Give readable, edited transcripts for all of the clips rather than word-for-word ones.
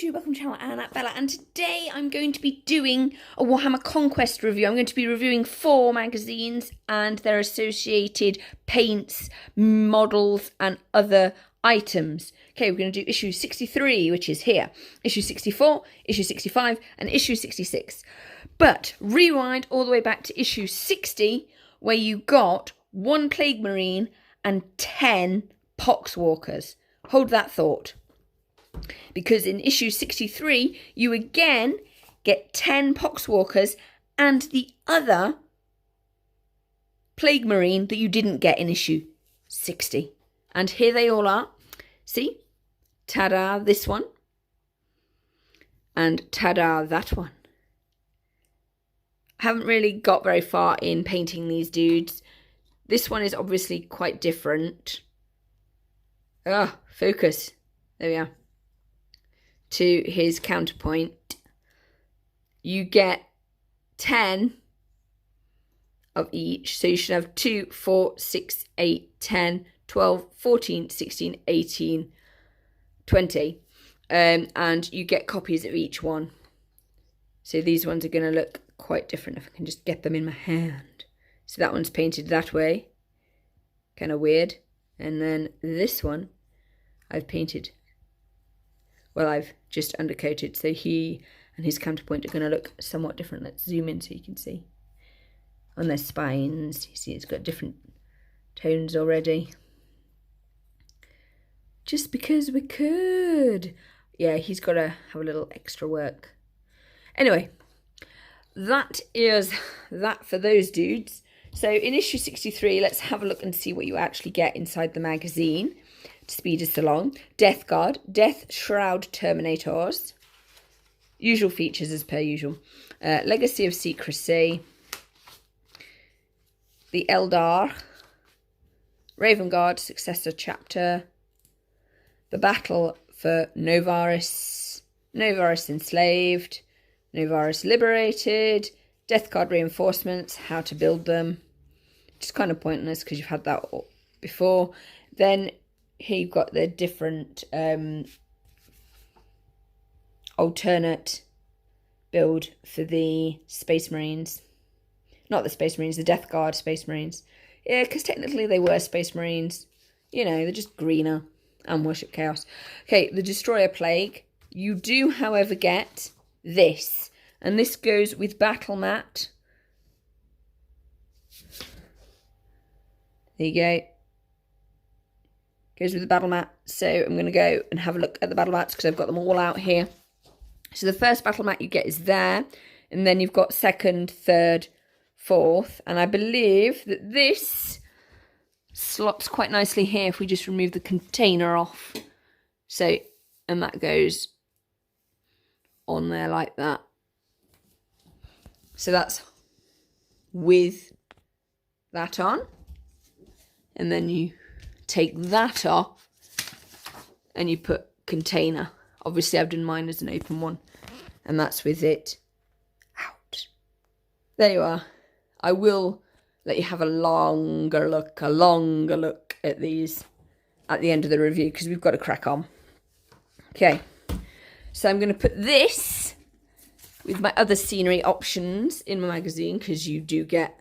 YouTube, welcome to the channel, Anna Bella, and today I'm going to be doing a Warhammer Conquest review. I'm going to be reviewing 4 magazines and their associated paints, models and other items. Okay, we're going to do issue 63, which is here, issue 64, issue 65 and issue 66. But rewind all the way back to issue 60, where you got 1 Plague Marine and 10 Poxwalkers. Hold that thought. Because in issue 63, you again get 10 Poxwalkers and the other Plague Marine that you didn't get in issue 60. And here they all are. See? Ta-da, this one. And ta-da, that one. I haven't really got very far in painting these dudes. This one is obviously quite different. Focus. There we are. To his counterpoint, you get 10 of each. So you should have 2, 4, 6, 8, 10, 12, 14, 16, 18, 20. And you get copies of each one. So these ones are going to look quite different if I can just get them in my hand. So that one's painted that way. Kind of weird. And then this one I've painted. Well, I've just undercoated, so he and his counterpoint are going to look somewhat different. Let's zoom in so you can see. On their spines, you see it's got different tones already. Just because we could. Yeah, he's got to have a little extra work. Anyway, that is that for those dudes. So in issue 63, let's have a look and see what you actually get inside the magazine. To speed us along. Death Guard, Death Shroud Terminators. Usual features as per usual. Legacy of Secrecy. The Eldar. Raven Guard Successor Chapter. The Battle for Novaris. Novaris Enslaved. Novaris Liberated. Death Guard Reinforcements. How to build them. Just kind of pointless because you've had that before. Then here you've got the different alternate build for the Space Marines. Not the Space Marines, the Death Guard Space Marines. Yeah, because technically they were Space Marines. You know, they're just greener and worship chaos. Okay, the Destroyer Plague. You do, however, get this. And this goes with Battle Mat. There you go. Goes with the battle mat. So I'm going to go and have a look at the battle mats because I've got them all out here. So the first battle mat you get is there. And then you've got second, third, fourth. And I believe that this slots quite nicely here if we just remove the container off. So, and that goes on there like that. So that's with that on. And then you take that off and you put container. Obviously I've done mine as an open one and that's with it out. There you are. I will let you have a longer look at these at the end of the review because we've got to crack on. Okay, so I'm going to put this with my other scenery options in my magazine because you do get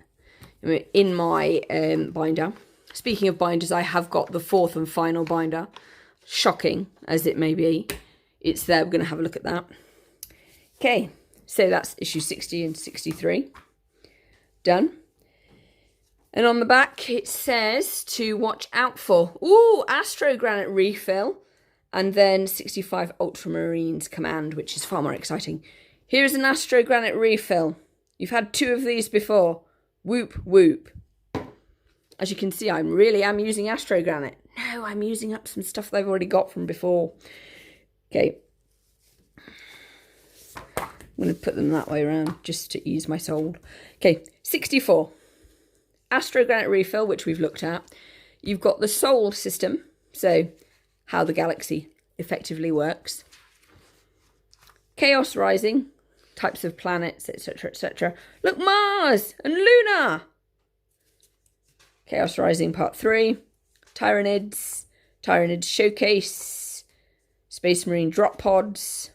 in my binder. Speaking of binders, I have got the 4th and final binder. Shocking as it may be. It's there. We're going to have a look at that. Okay. So that's issue 60 and 63. Done. And on the back, it says to watch out for. Ooh, Astro Granite Refill. And then 65 Ultramarines Command, which is far more exciting. Here's an Astro Granite Refill. You've had 2 of these before. Whoop, whoop. As you can see, I really am using Astro Granite. No, I'm using up some stuff that I've already got from before. Okay. I'm going to put them that way around just to ease my soul. Okay, 64. Astro Granite Refill, which we've looked at. You've got the Soul System, so how the galaxy effectively works. Chaos Rising, types of planets, etc., etc. Look, Mars and Luna! Chaos Rising Part 3, Tyranids Showcase, Space Marine Drop Pods,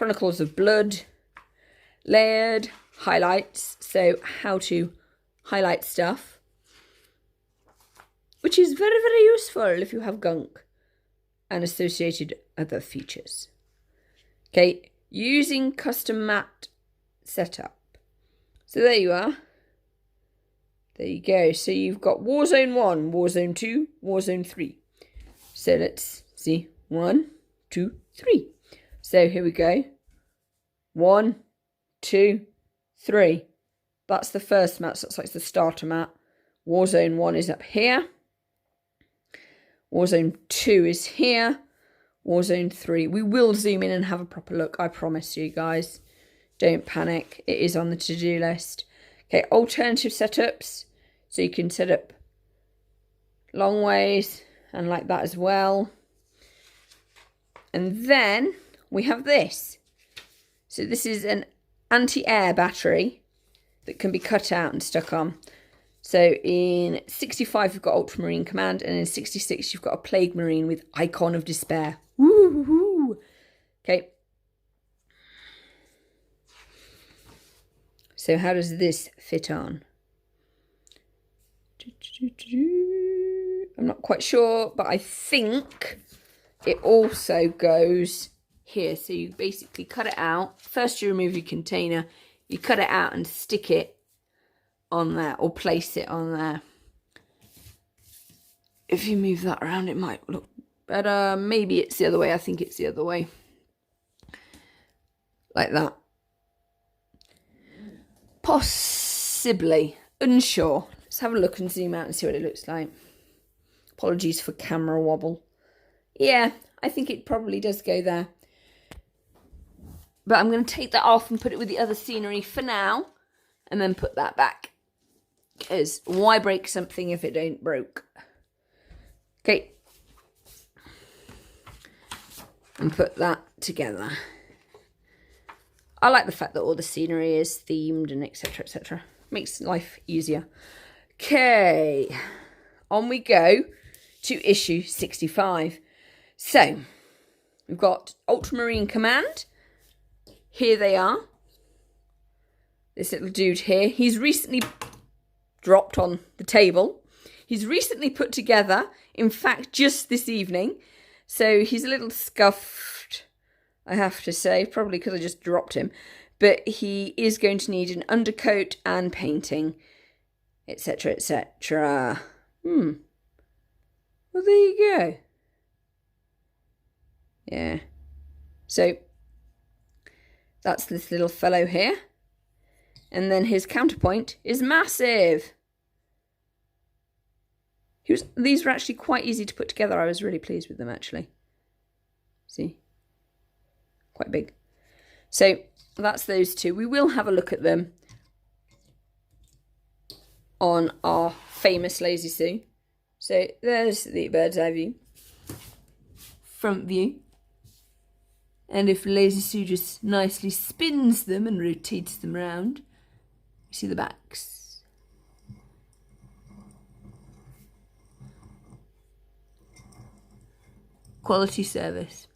Chronicles of Blood, layered highlights, so how to highlight stuff, which is very, very useful if you have gunk and associated other features. Okay, using custom mat setup. So there you are. There you go. So you've got Warzone 1, Warzone 2, Warzone 3. So let's see. 1, 2, 3. So here we go. 1, 2, 3. That's the first map. So that's like the starter map. Warzone 1 is up here. Warzone 2 is here. Warzone 3. We will zoom in and have a proper look. I promise you guys. Don't panic. It is on the to-do list. Okay, alternative setups. So you can set up long ways and like that as well. And then we have this. So this is an anti-air battery that can be cut out and stuck on. So in 65 you've got Ultramarine Command, and in 66 you've got a Plague Marine with Icon of Despair. Woo-hoo-hoo. Okay. So how does this fit on? I'm not quite sure, but I think it also goes here. So you basically cut it out. First you remove your container, you cut it out and stick it on there, or place it on there. If you move that around it might look better. Maybe it's the other way. I think it's the other way. Like that. Possibly. Unsure. Let's have a look and zoom out and see what it looks like. Apologies for camera wobble. Yeah, I think it probably does go there. But I'm going to take that off and put it with the other scenery for now. And then put that back. Because why break something if it ain't broke? Okay. And put that together. I like the fact that all the scenery is themed and etc, etc. Makes life easier. Okay. On we go to issue 65. So, we've got Ultramarine Command. Here they are. This little dude here. He's recently dropped on the table. He's recently put together, in fact, just this evening. So he's a little scuffed, I have to say, probably because I just dropped him. But he is going to need an undercoat and painting, etc, etc. Well, there you go. Yeah. So, that's this little fellow here. And then his counterpoint is massive. These were actually quite easy to put together. I was really pleased with them, actually. See? Quite big. So, that's those two. We will have a look at them on our famous Lazy Sue. So, there's the bird's eye view. Front view. And if Lazy Sue just nicely spins them and rotates them around, you see the backs. Quality service.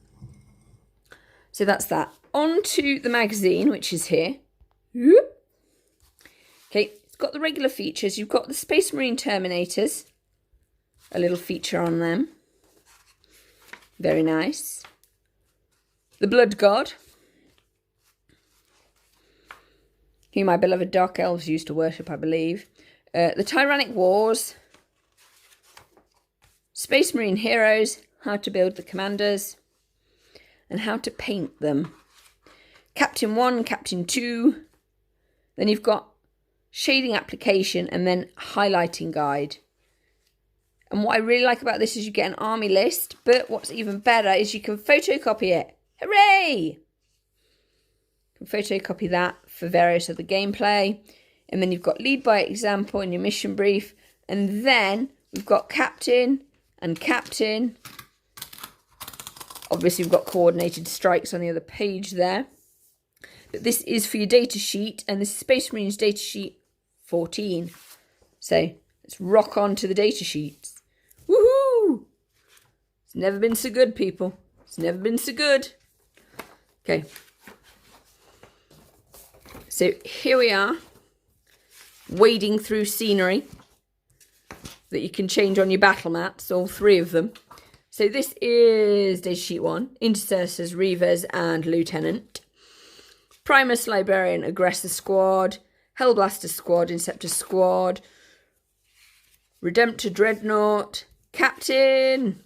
So that's that. On to the magazine, which is here. Okay, it's got the regular features. You've got the Space Marine Terminators. A little feature on them. Very nice. The Blood God, who my beloved Dark Elves used to worship, I believe. The Tyrannic Wars. Space Marine Heroes. How to build the commanders. And how to paint them. Captain 1, Captain 2. Then you've got shading application and then highlighting guide. And what I really like about this is you get an army list. But what's even better is you can photocopy it. Hooray! You can photocopy that for various other gameplay. And then you've got lead by example in your mission brief. And then we've got captain and captain. Obviously, we've got coordinated strikes on the other page there. But this is for your data sheet. And this is Space Marines data sheet 14. So let's rock on to the data sheets. Woohoo! It's never been so good, people. It's never been so good. Okay, So here we are, wading through scenery that you can change on your battle mats, all 3 of them. So this is Data Sheet 1, Intercessors, Reavers and Lieutenant. Primus, Librarian, Aggressor Squad, Hellblaster Squad, Inceptor Squad, Redemptor Dreadnought, Captain,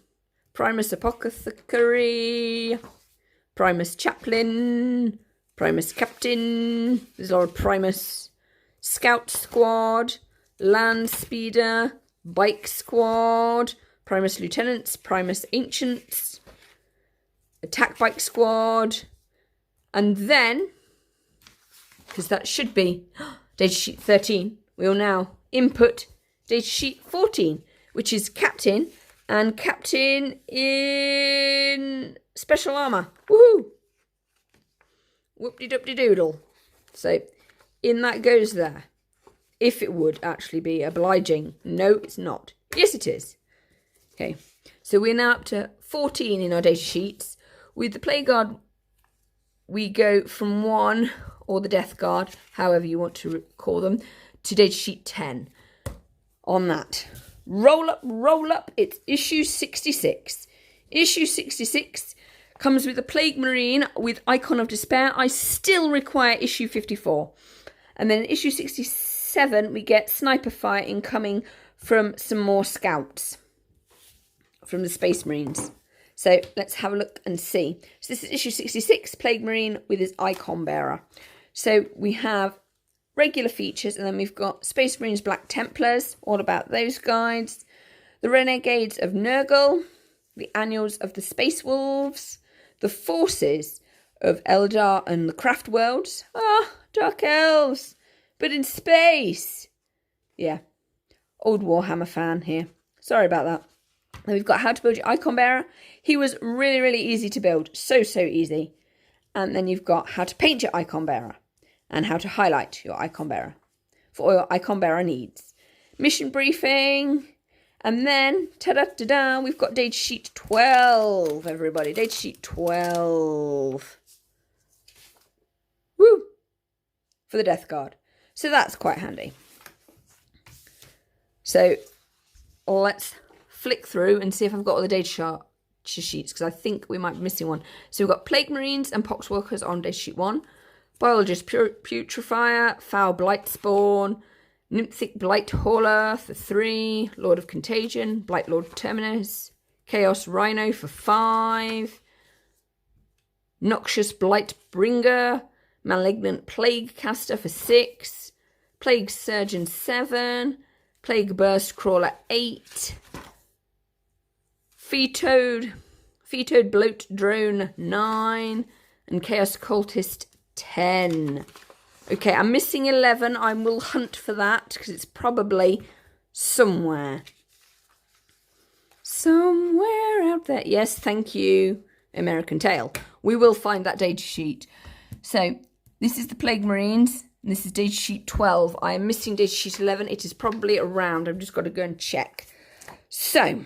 Primus Apothecary, Primus Chaplain, Primus Captain, there's a lot of Primus, Scout Squad, Land Speeder, Bike Squad, Primus Lieutenants, Primus Ancients, Attack Bike Squad, and then, because that should be Datasheet 13, we will now input Datasheet 14, which is Captain, and Captain in Special Armour. Woohoo! Whoop-de-doop-de-doodle. So, in that goes there. If it would actually be obliging. No, it's not. Yes, it is. Okay, so we're now up to 14 in our data sheets. With the Plague Guard, we go from 1, or the Death Guard, however you want to call them, to data sheet 10. On that, roll up, it's issue 66. Issue 66 comes with a Plague Marine with Icon of Despair. I still require issue 54. And then in issue 67, we get Sniper Fire incoming from some more Scouts from the Space Marines. So let's have a look and see. So this is issue 66, Plague Marine with his Icon Bearer. So we have regular features, and then we've got Space Marines Black Templars, all about those guys. The Renegades of Nurgle, the Annuals of the Space Wolves, the Forces of Eldar and the Craft Worlds. Dark Elves, but in space. Yeah, old Warhammer fan here. Sorry about that. Then we've got How to Build Your Icon Bearer. He was really, really easy to build. So easy. And then you've got How to Paint Your Icon Bearer and How to Highlight Your Icon Bearer for all your Icon Bearer needs. Mission briefing. And then, ta-da-da-da, we've got Datasheet 12, everybody. Datasheet 12. Woo! For the Death Guard. So that's quite handy. So let's flick through and see if I've got all the data sheets, because I think we might be missing one. So we've got Plague Marines and Poxwalkers on Datasheet 1. Biologist Putrefier, Foul Blight Spawn, Nymphic Blight Hauler for 3, Lord of Contagion, Blight Lord Terminus, Chaos Rhino for 5, Noxious Blight Bringer, Malignant Plague Caster for 6, Plague Surgeon 7, Plague Burst Crawler 8, Fetoed Bloat Drone 9, and Chaos Cultist 10. Okay, I'm missing 11. I will hunt for that because it's probably somewhere. Somewhere out there. Yes, thank you, American Tail. We will find that data sheet. So, this is the Plague Marines. And this is data sheet 12. I am missing data sheet 11. It is probably around. I've just got to go and check. So,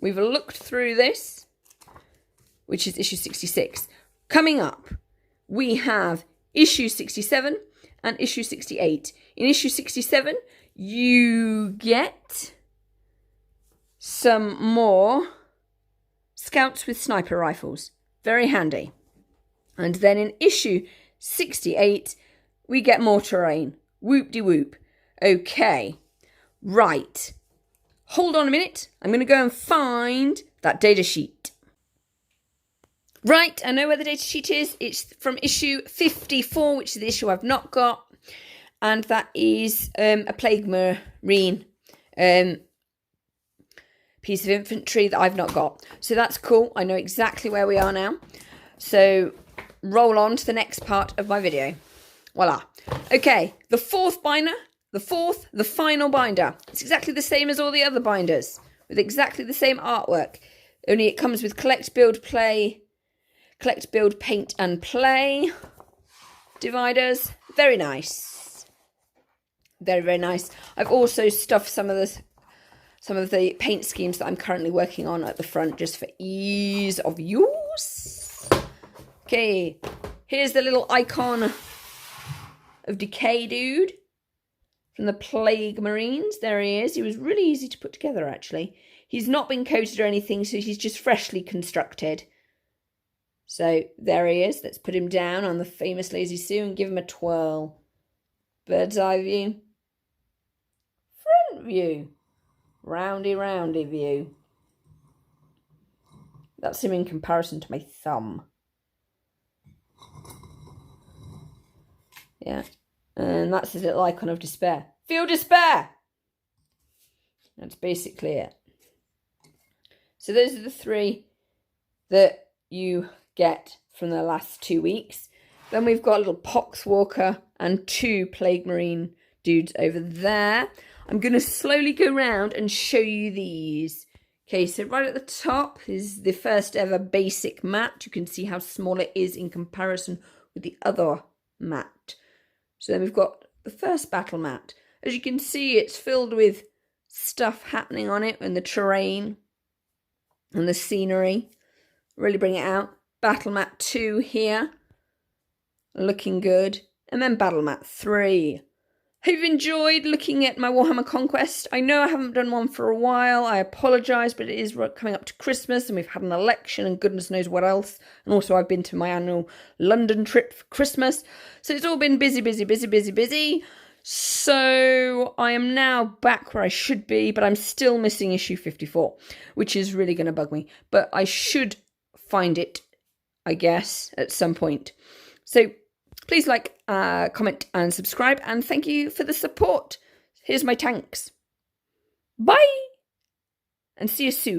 we've looked through this, which is issue 66. Coming up, we have issue 67 and issue 68. In issue 67, you get some more Scouts with sniper rifles. Very handy. And then in issue 68, we get more terrain. Whoop-de-whoop. Okay. Right. Hold on a minute. I'm going to go and find that data sheet. Right, I know where the data sheet is. It's from issue 54, which is the issue I've not got. And that is a Plague Marine piece of infantry that I've not got. So that's cool. I know exactly where we are now. So roll on to the next part of my video. Voila. Okay, the final binder. It's exactly the same as all the other binders, with exactly the same artwork. Only it comes with collect, build, paint and play dividers. Very nice. Very, very nice. I've also stuffed some of the paint schemes that I'm currently working on at the front just for ease of use. Okay, here's the little icon of Decay Dude from the Plague Marines. There he is. He was really easy to put together, actually. He's not been coated or anything, so he's just freshly constructed. So there he is. Let's put him down on the famous Lazy Sue and give him a twirl. Bird's eye view. Front view. Roundy view. That's him in comparison to my thumb. Yeah. And that's his little icon of despair. Feel despair! That's basically it. So those are the 3 that you get from the last 2 weeks. Then we've got a little Poxwalker and 2 Plague Marine dudes over there. I'm going to slowly go round and show you these. Okay, so right at the top is the first ever basic mat. You can see how small it is in comparison with the other mat. So then we've got the first battle mat. As you can see, it's filled with stuff happening on it and the terrain and the scenery. Really bring it out. Battle mat 2 here. Looking good. And then battle mat 3. Hope you've enjoyed looking at my Warhammer Conquest. I know I haven't done one for a while. I apologise, but it is coming up to Christmas and we've had an election and goodness knows what else. And also I've been to my annual London trip for Christmas. So it's all been busy. So I am now back where I should be, but I'm still missing issue 54, which is really going to bug me. But I should find it, I guess, at some point. So please like, comment and subscribe, and thank you for the support. Here's my tanks. Bye! And see you soon.